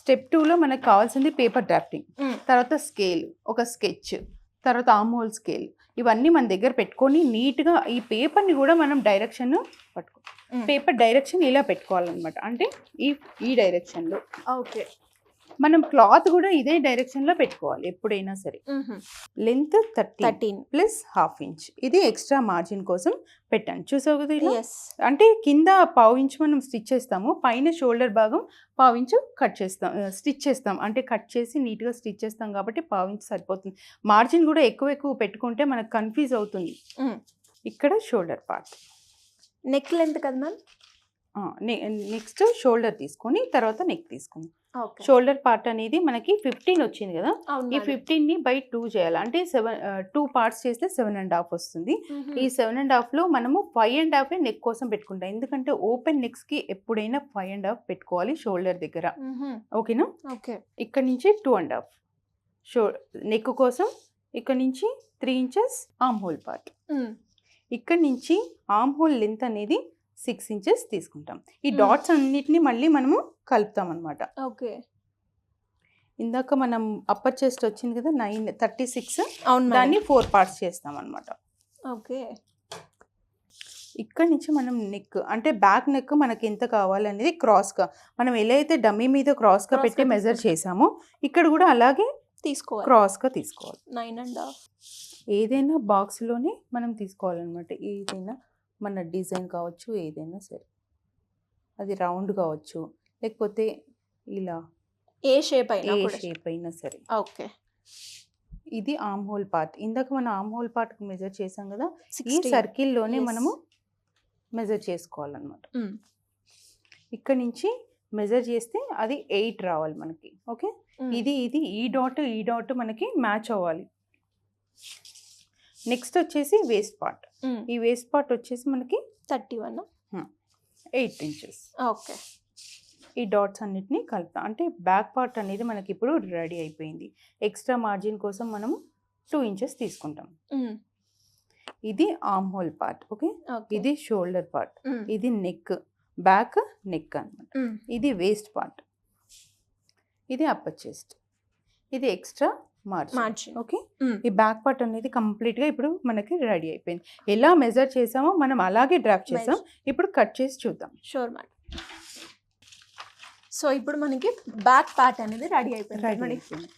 Step 2లో మనకు కావాల్సింది పేపర్ డ్రాఫ్టింగ్, తర్వాత స్కేల్, ఒక స్కెచ్, తర్వాత ఆర్మ్ హోల్ స్కేల్. ఇవన్నీ మన దగ్గర పెట్టుకొని నీట్గా ఈ పేపర్ని కూడా మనం డైరెక్షన్ పట్టుకో, పేపర్ డైరెక్షన్ ఇలా పెట్టుకోవాలన్నమాట. అంటే ఈ డైరెక్షన్లో. ఓకే. మనం క్లాత్ కూడా ఇదే డైరెక్షన్లో పెట్టుకోవాలి ఎప్పుడైనా సరే. Length 13 plus ½ inch. ఇది ఎక్స్ట్రా మార్జిన్ కోసం పెట్టాను. చూసావు కదా ఇలా. అంటే కింద ½ ఇంచ్ మనం స్టిచ్ చేస్తాము, పైన షోల్డర్ భాగం ½ ఇంచ్ కట్ చేస్తాం, స్టిచ్ చేస్తాం. అంటే కట్ చేసి నీట్గా స్టిచ్ చేస్తాం కాబట్టి ½ ఇంచ్ సరిపోతుంది. మార్జిన్ కూడా ఎక్కువ పెట్టుకుంటే మనకు కన్ఫ్యూజ్ అవుతుంది. ఇక్కడ షోల్డర్ పార్ట్, నెక్ లెంత్ కదా మ్యామ్. నెక్స్ట్ షోల్డర్ తీసుకొని తర్వాత నెక్ తీసుకుందాం. షోల్డర్ పార్ట్ అనేది మనకి 15 వచ్చింది కదా, ఈ 15ని బై 2 చేయాలి. అంటే 2 పార్ట్స్ చేస్తే 7.5 వస్తుంది. ఈ 7.5లో మనము 5.5 నెక్ కోసం పెట్టుకుంటాం. ఎందుకంటే ఓపెన్ నెక్స్ కి ఎప్పుడైనా 5.5 పెట్టుకోవాలి షోల్డర్ దగ్గర. ఓకేనా? ఓకే. ఇక్కడ నుంచి 2.5 నెక్ కోసం. ఇక్కడ నుంచి 3 ఇంచెస్ ఆర్మ్ హోల్ పార్ట్. ఇక్కడ నుంచి ఆర్మ్ హోల్ లెంత్ అనేది 6 ఇంచెస్ తీసుకుంటాం. ఈ డాట్స్ అన్నిటిని మళ్ళీ మనము కలుపుతాం అనమాట. ఓకే. ఇందాక మనం అప్పర్ చెస్ట్ వచ్చింది కదా 36, దాన్ని 4 పార్ట్స్ చేస్తాం అనమాట. ఓకే. ఇక్కడ నుంచి మనం నెక్ అంటే బ్యాక్ నెక్ మనకి ఎంత కావాలనేది క్రాస్గా మనం ఎలా అయితే డమ్మీ మీద క్రాస్గా పెట్టి మెజర్ చేసామో ఇక్కడ కూడా అలాగే తీసుకోవాలి, క్రాస్గా తీసుకోవాలి. 9.5 ఏదైనా బాక్స్లోనే మనం తీసుకోవాలన్నమాట. ఏదైనా మన డిజైన్ కావచ్చు, ఏదైనా సరే, అది రౌండ్ కావచ్చు లేకపోతే ఇలా ఏ షేప్ అయినా సరే. ఓకే. ఇది ఆర్మ్ హోల్ పార్ట్. ఇందాక మనం ఆర్మ్ హోల్ పార్ట్ మెజర్ చేసాం కదా, ఈ సర్కిల్లోనే మనము మెజర్ చేసుకోవాలన్నమాట. ఇక్కడ నుంచి మెజర్ చేస్తే అది 8 రావాలి మనకి. ఓకే. ఇది ఈ డాట్ మనకి మ్యాచ్ అవ్వాలి. నెక్స్ట్ వచ్చేసి వేస్ట్ పార్ట్. ఈ వేస్ట్ పార్ట్ వచ్చేసి మనకి 31, 8 ఇంచెస్. ఓకే. ఈ డాట్స్ అన్నిటిని కలుపుతాం. అంటే బ్యాక్ పార్ట్ అనేది మనకి ఇప్పుడు రెడీ అయిపోయింది. ఎక్స్ట్రా మార్జిన్ కోసం మనము 2 ఇంచెస్ తీసుకుంటాం. ఇది ఆర్మ్ హోల్ పార్ట్. ఓకే. ఇది షోల్డర్ పార్ట్, ఇది నెక్, బ్యాక్ నెక్ అన్నమాట. ఇది వేస్ట్ పార్ట్, ఇది అప్పర్ చెస్ట్, ఇది ఎక్స్ట్రా మార్జిన్. ఓకే. ఈ బ్యాక్ పార్ట్ అనేది కంప్లీట్గా ఇప్పుడు మనకి రెడీ అయిపోయింది. ఎలా మెజర్ చేసామో మనం అలాగే డ్రాఫ్ట్ చేసాం. ఇప్పుడు కట్ చేసి చూద్దాం. Sure madam. సో ఇప్పుడు మనకి బ్యాక్ పార్ట్ అనేది రెడీ అయిపోయింది.